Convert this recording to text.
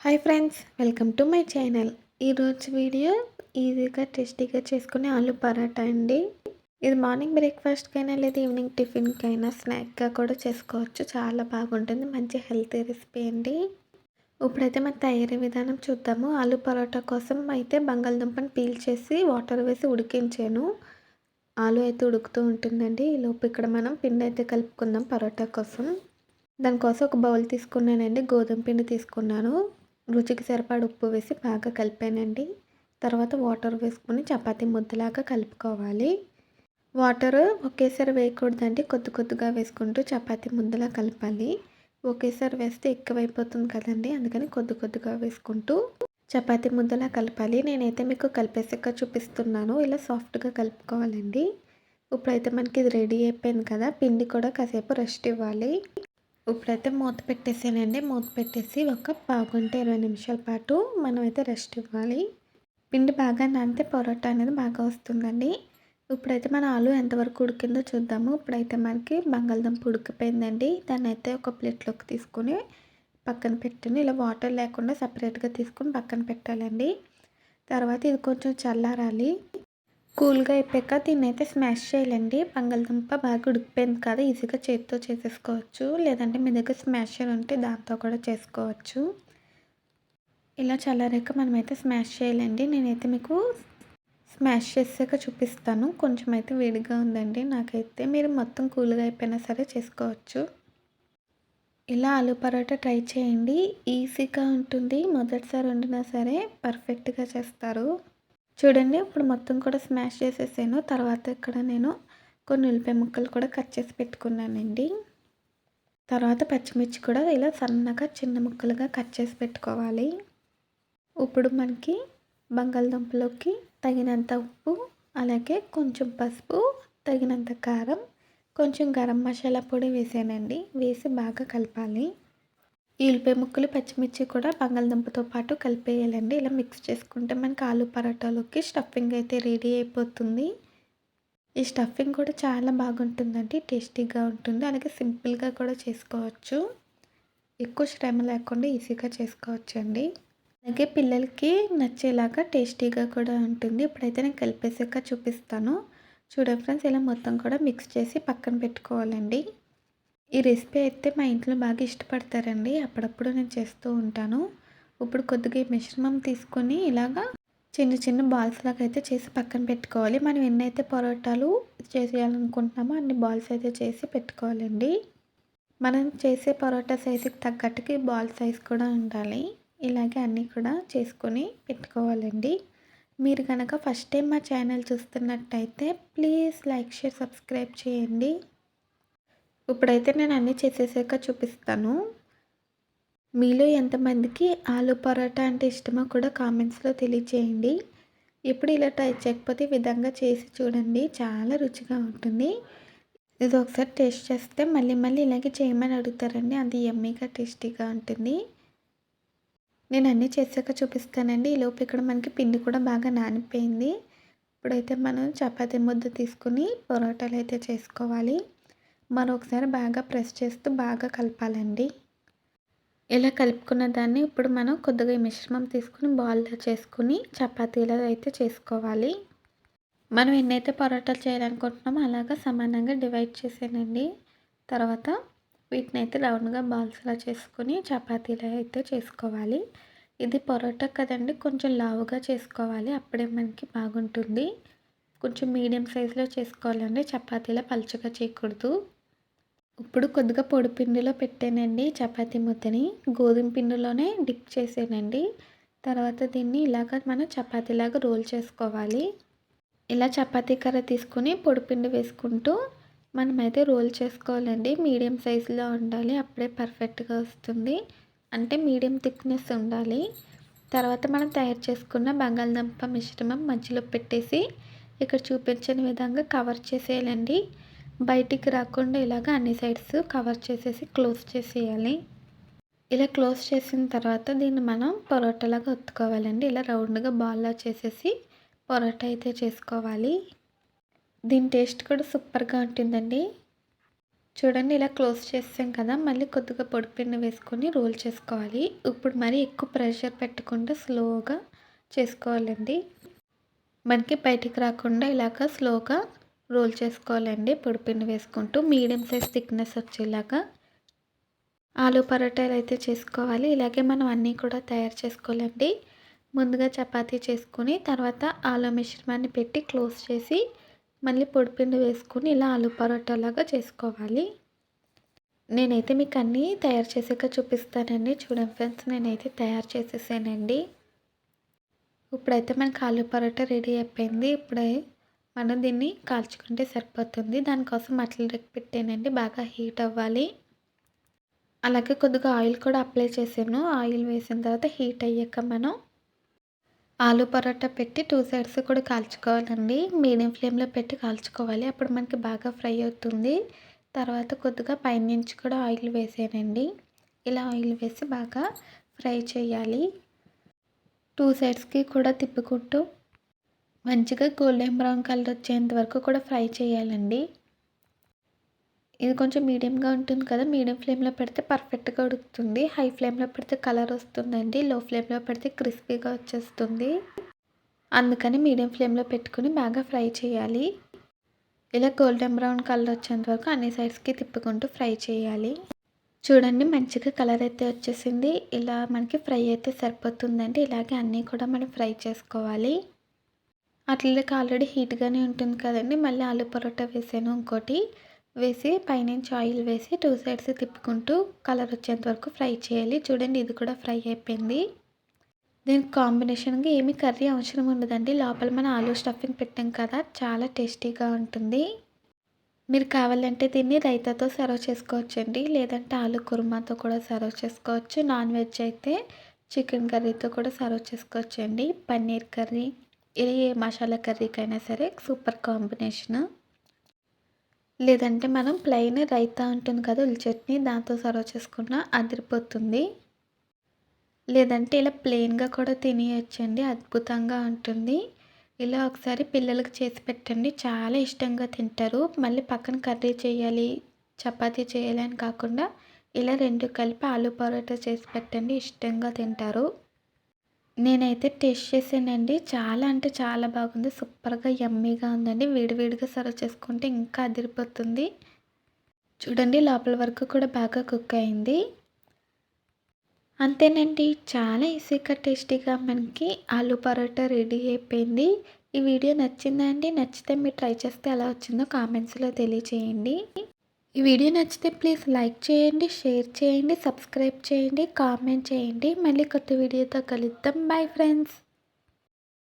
Hi friends, welcome to my channel. ఈరోజు video ఈజీగా టేస్టీగా చేసుకునే ఆలు పరాటా అండి. ఇది మార్నింగ్ బ్రేక్ఫాస్ట్కైనా లేదా ఈవినింగ్ టిఫిన్కైనా స్నాక్గా కూడా చేసుకోవచ్చు. చాలా బాగుంటుంది. మంచి హెల్తీ రెసిపీ అండి. ఇప్పుడైతే మన తయారీ విధానం చూద్దాము. ఆలు పరోటా కోసం అయితే బంగాళదుంపని పీల్ చేసి వాటర్ వేసి ఉడికించాను. ఆలు అయితే ఉడుకుతూ ఉంటుందండి. ఈలోపు ఇక్కడ మనం పిండి అయితే కలుపుకుందాం పరోటా కోసం. దానికోసం ఒక బౌల్ తీసుకున్నానండి. గోధుమ పిండి తీసుకున్నాను. రుచికి సరిపడా ఉప్పు వేసి బాగా కలిపానండి. తర్వాత వాటర్ వేసుకొని చపాతీ ముద్దలాగా కలుపుకోవాలి. వాటర్ ఒకేసారి వేయకూడదండి. కొద్ది కొద్దిగా వేసుకుంటూ చపాతీ ముద్దలా కలపాలి. ఒకేసారి వేస్తే ఎక్కువైపోతుంది కదండి, అందుకని కొద్ది కొద్దిగా వేసుకుంటూ చపాతీ ముద్దలా కలపాలి. నేనైతే మీకు కలిపేసాక చూపిస్తున్నాను. ఇలా సాఫ్ట్గా కలుపుకోవాలండి. ఇప్పుడైతే మనకి ఇది రెడీ అయిపోయింది కదా. పిండి కూడా కాసేపు రెస్ట్ ఇవ్వాలి. ఇప్పుడైతే మూత పెట్టేసానండి. మూత పెట్టేసి ఒక పావుగంట 20 నిమిషాల పాటు మనమైతే రెస్ట్ ఇవ్వాలి. పిండి బాగా నానితే పరోటా అనేది బాగా వస్తుందండి. ఇప్పుడైతే మన ఆలు ఎంతవరకు ఉడికిందో చూద్దాము. ఇప్పుడైతే మనకి బంగాళదుంప ఉడికిపోయిందండి. దాన్ని అయితే ఒక ప్లేట్లోకి తీసుకుని పక్కన పెట్టండి. ఇలా వాటర్ లేకుండా సపరేట్గా తీసుకుని పక్కన పెట్టాలండి. తర్వాత ఇది కొంచెం చల్లారాలి. కూల్గా అయిపోయాక దీన్ని అయితే స్మాష్ చేయాలండి. బంగాళదుంప బాగా ఉడికిపోయింది కదా, ఈజీగా చేతితో చేసేసుకోవచ్చు. లేదంటే మీ దగ్గర స్మాషర్ ఉంటే దాంతో కూడా చేసుకోవచ్చు. ఇలా చల్లారాక మనమైతే స్మాష్ చేయాలండి. నేనైతే మీకు స్మాష్ చేసాక చూపిస్తాను. కొంచెం అయితే వేడిగా ఉందండి నాకైతే. మీరు మొత్తం కూల్గా అయిపోయినా సరే చేసుకోవచ్చు. ఇలా ఆలు పరోటా ట్రై చేయండి. ఈజీగా ఉంటుంది. మొదటిసారి వండినా సరే పర్ఫెక్ట్గా చేస్తారు. చూడండి, ఇప్పుడు మొత్తం కూడా స్మాష్ చేసేసాను. తర్వాత ఇక్కడ నేను కొన్ని ఉల్లిపాయ ముక్కలు కూడా కట్ చేసి పెట్టుకున్నానండి. తర్వాత పచ్చిమిర్చి కూడా ఇలా సన్నగా చిన్న ముక్కలుగా కట్ చేసి పెట్టుకోవాలి. ఇప్పుడు మనకి బంగాళదుంపలోకి తగినంత ఉప్పు, అలాగే కొంచెం పసుపు, తగినంత కారం, కొంచెం గరం మసాలా పొడి వేసానండి. వేసి బాగా కలపాలి. ఈ ఉల్లిపాయ ముక్కలు పచ్చిమిర్చి కూడా బంగాళదుంపతో పాటు కలిపేయాలండి. ఇలా మిక్స్ చేసుకుంటే మనకి ఆలు పరోటాలోకి స్టఫింగ్ అయితే రెడీ అయిపోతుంది. ఈ స్టఫింగ్ కూడా చాలా బాగుంటుందండి. టేస్టీగా ఉంటుంది. అలాగే సింపుల్గా కూడా చేసుకోవచ్చు. ఎక్కువ శ్రమ లేకుండా ఈజీగా చేసుకోవచ్చండి. అలాగే పిల్లలకి నచ్చేలాగా టేస్టీగా కూడా ఉంటుంది. ఇప్పుడైతే నేను కలిపేసాక చూపిస్తాను. చూడండి ఫ్రెండ్స్, ఇలా మొత్తం కూడా మిక్స్ చేసి పక్కన పెట్టుకోవాలండి. ఈ రెసిపీ అయితే మా ఇంట్లో బాగా ఇష్టపడతారండి. అప్పుడప్పుడు నేను చేస్తూ ఉంటాను. ఇప్పుడు కొద్దిగా ఈ మిశ్రమం తీసుకొని ఇలాగా చిన్న చిన్న బాల్స్ లాగా అయితే చేసి పక్కన పెట్టుకోవాలి. మనం ఎన్నైతే పరోటాలు చేసేయాలనుకుంటున్నామో అన్ని బాల్స్ అయితే చేసి పెట్టుకోవాలండి. మనం చేసే పరోటా సైజుకి తగ్గట్టుకి బాల్ సైజ్ కూడా ఉండాలి. ఇలాగే అన్నీ కూడా చేసుకొని పెట్టుకోవాలండి. మీరు కనుక ఫస్ట్ టైం మా ఛానల్ చూస్తున్నట్టయితే ప్లీజ్ లైక్, షేర్, సబ్స్క్రైబ్ చేయండి. ఇప్పుడైతే నేను అన్నీ చేసేసాక చూపిస్తాను. మీలో ఎంతమందికి ఆలు పరోటా అంటే ఇష్టమో కూడా కామెంట్స్లో తెలియచేయండి. ఇప్పుడు ఇలా ట్రై చేయకపోతే ఈ విధంగా చేసి చూడండి. చాలా రుచిగా ఉంటుంది. ఇది ఒకసారి టేస్ట్ చేస్తే మళ్ళీ మళ్ళీ ఇలాగే చేయమని అడుగుతారండి. అది యమ్మీగా టేస్టీగా ఉంటుంది. నేను అన్నీ చేసాక చూపిస్తానండి. ఈలోపు ఇక్కడ మనకి పిండి కూడా బాగా నానిపోయింది. ఇప్పుడైతే మనం చపాతీ ముద్ద తీసుకుని పరోటాలు అయితే చేసుకోవాలి. మరొకసారి బాగా ప్రెస్ చేస్తూ బాగా కలపాలండి. ఇలా కలుపుకున్న దాన్ని ఇప్పుడు మనం కొద్దిగా ఈ మిశ్రమం తీసుకుని బాల్లా చేసుకుని చపాతీలా అయితే చేసుకోవాలి. మనం ఎన్నైతే పరోటాలు చేయాలనుకుంటున్నామో అలాగా సమానంగా డివైడ్ చేసానండి. తర్వాత వీటిని అయితే రౌండ్గా బాల్స్లా చేసుకుని చపాతీలా అయితే చేసుకోవాలి. ఇది పరోటా కదండి, కొంచెం లావుగా చేసుకోవాలి. అప్పుడే మనకి బాగుంటుంది. కొంచెం మీడియం సైజులో చేసుకోవాలండి. చపాతీలా పలుచగా చేయకూడదు. ఇప్పుడు కొద్దిగా పొడి పిండిలో పెట్టానండి చపాతీ ముద్దని. గోధుమ పిండిలోనే డిప్ చేసానండి. తర్వాత దీన్ని ఇలాగ మనం చపాతీలాగా రోల్ చేసుకోవాలి. ఇలా చపాతీ కర్ర తీసుకుని పొడి పిండి వేసుకుంటూ మనమైతే రోల్ చేసుకోవాలండి. మీడియం సైజులో ఉండాలి. అప్పుడే పర్ఫెక్ట్గా వస్తుంది. అంటే మీడియం థిక్నెస్ ఉండాలి. తర్వాత మనం తయారు చేసుకున్న బంగాళదుంప మిశ్రమం మధ్యలో పెట్టేసి ఇక్కడ చూపించిన విధంగా కవర్ చేసేయాలండి. బయటికి రాకుండా ఇలాగ అన్ని సైడ్స్ కవర్ చేసేసి క్లోజ్ చేసేయాలి. ఇలా క్లోజ్ చేసిన తర్వాత దీన్ని మనం పరోటాలాగా ఒత్తుకోవాలండి. ఇలా రౌండ్గా బాల్లా చేసేసి పరోటా అయితే చేసుకోవాలి. దీని టేస్ట్ కూడా సూపర్గా ఉంటుందండి. చూడండి ఇలా క్లోజ్ చేసాం కదా, మళ్ళీ కొద్దిగా పొడిపిండి వేసుకొని రోల్ చేసుకోవాలి. ఇప్పుడు మరీ ఎక్కువ ప్రెషర్ పెట్టకుండా స్లోగా చేసుకోవాలండి. మనకి బయటికి రాకుండా ఇలాగ స్లోగా రోల్ చేసుకోవాలండి. పొడిపిండి వేసుకుంటూ మీడియం సైజ్ థిక్నెస్ వచ్చేలాగా ఆలు పరోటాలు అయితే చేసుకోవాలి. ఇలాగే మనం అన్నీ కూడా తయారు చేసుకోవాలండి. ముందుగా చపాతీ చేసుకొని తర్వాత ఆలు మిశ్రమాన్ని పెట్టి క్లోజ్ చేసి మళ్ళీ పొడిపిండి వేసుకొని ఇలా ఆలు పరోటాలాగా చేసుకోవాలి. నేనైతే మీకు అన్నీ తయారు చేసాక చూపిస్తానండి. చూడండి ఫ్రెండ్స్, నేనైతే తయారు చేసేసానండి. ఇప్పుడైతే మనకి ఆలు పరోటా రెడీ అయిపోయింది. ఇప్పుడే మనం దీన్ని కాల్చుకుంటే సరిపోతుంది. దానికోసం మటలు రెక్కి పెట్టానండి, బాగా హీట్ అవ్వాలి. అలాగే కొద్దిగా ఆయిల్ కూడా అప్లై చేశాను. ఆయిల్ వేసిన తర్వాత హీట్ అయ్యాక మనం ఆలు పరోటా పెట్టి 2 సైడ్స్ కూడా కాల్చుకోవాలండి. మీడియం ఫ్లేమ్లో పెట్టి కాల్చుకోవాలి. అప్పుడు మనకి బాగా ఫ్రై అవుతుంది. తర్వాత కొద్దిగా పైనుంచి కూడా ఆయిల్ వేసానండి. ఇలా ఆయిల్ వేసి బాగా ఫ్రై చేయాలి. 2 సైడ్స్కి కూడా తిప్పుకుంటూ మంచిగా గోల్డెన్ బ్రౌన్ కలర్ వచ్చేంత వరకు కూడా ఫ్రై చేయాలండి. ఇది కొంచెం మీడియంగా ఉంటుంది కదా, మీడియం ఫ్లేమ్లో పెడితే పర్ఫెక్ట్గా ఉడుకుతుంది. హై ఫ్లేమ్లో పెడితే కలర్ వస్తుందండి, లో ఫ్లేమ్లో పెడితే క్రిస్పీగా వచ్చేస్తుంది. అందుకని మీడియం ఫ్లేమ్లో పెట్టుకుని బాగా ఫ్రై చేయాలి. ఇలా గోల్డెన్ బ్రౌన్ కలర్ వచ్చేంత వరకు అన్ని సైడ్స్కి తిప్పుకుంటూ ఫ్రై చేయాలి. చూడండి మంచిగా కలర్ అయితే వచ్చేసింది. ఇలా మనకి ఫ్రై అయితే సరిపోతుందండి. ఇలాగే అన్నీ కూడా మనం ఫ్రై చేసుకోవాలి. అట్లకి ఆల్రెడీ హీట్గానే ఉంటుంది కదండి. మళ్ళీ ఆలు పరోటా వేసాను, ఇంకోటి వేసి పైనుంచి ఆయిల్ వేసి 2 సైడ్స్ తిప్పుకుంటూ కలర్ వచ్చేంత వరకు ఫ్రై చేయాలి. చూడండి ఇది కూడా ఫ్రై అయిపోయింది. దీనికి కాంబినేషన్గా ఏమీ కర్రీ అవసరం ఉండదండి. లోపల మన ఆలు స్టఫింగ్ పెట్టాం కదా, చాలా టేస్టీగా ఉంటుంది. మీరు కావాలంటే దీన్ని రైతాతో సర్వ్ చేసుకోవచ్చండి, లేదంటే ఆలు కుర్మాతో కూడా సర్వ్ చేసుకోవచ్చు. నాన్ వెజ్ అయితే చికెన్ కర్రీతో కూడా సర్వ్ చేసుకోవచ్చండి. పన్నీర్ కర్రీ, ఏ మసాలా కర్రీకైనా సరే సూపర్ కాంబినేషన్. లేదంటే మనం ప్లెయిన్ రైతా ఉంటుంది కదా, ఉల్లి చట్నీ, దాంతో సర్వ్ చేసుకున్న అదిరిపోతుంది. లేదంటే ఇలా ప్లెయిన్గా కూడా తినేయచ్చండి, అద్భుతంగా ఉంటుంది. ఇలా ఒకసారి పిల్లలకి చేసి పెట్టండి, చాలా ఇష్టంగా తింటారు. మళ్ళీ పక్కన కర్రీ చేయాలి, చపాతీ చేయాలి అని కాకుండా ఇలా 2 కలిపి ఆలు పరోటా చేసి పెట్టండి, ఇష్టంగా తింటారు. నేనైతే టేస్ట్ చేశానండి, చాలా అంటే చాలా బాగుంది. సూపర్గా యమ్మీగా ఉందండి. వేడివేడిగా సర్వ్ చేసుకుంటే ఇంకా అదిరిపోతుంది. చూడండి లోపల వరకు కూడా బాగా కుక్ అయింది. అంతేనండి, చాలా ఈజీగా టేస్టీగా మనకి ఆలు పరోటా రెడీ అయిపోయింది. ఈ వీడియో నచ్చిందా అండి? నచ్చితే మీరు ట్రై చేస్తే ఎలా వచ్చిందో కామెంట్స్లో తెలియచేయండి. ఈ వీడియో నచ్చితే ప్లీజ్ లైక్ చేయండి, షేర్ చేయండి, సబ్స్క్రైబ్ చేయండి, కామెంట్ చేయండి. మళ్ళీ కొత్త వీడియోతో కలుద్దాం. Bye friends.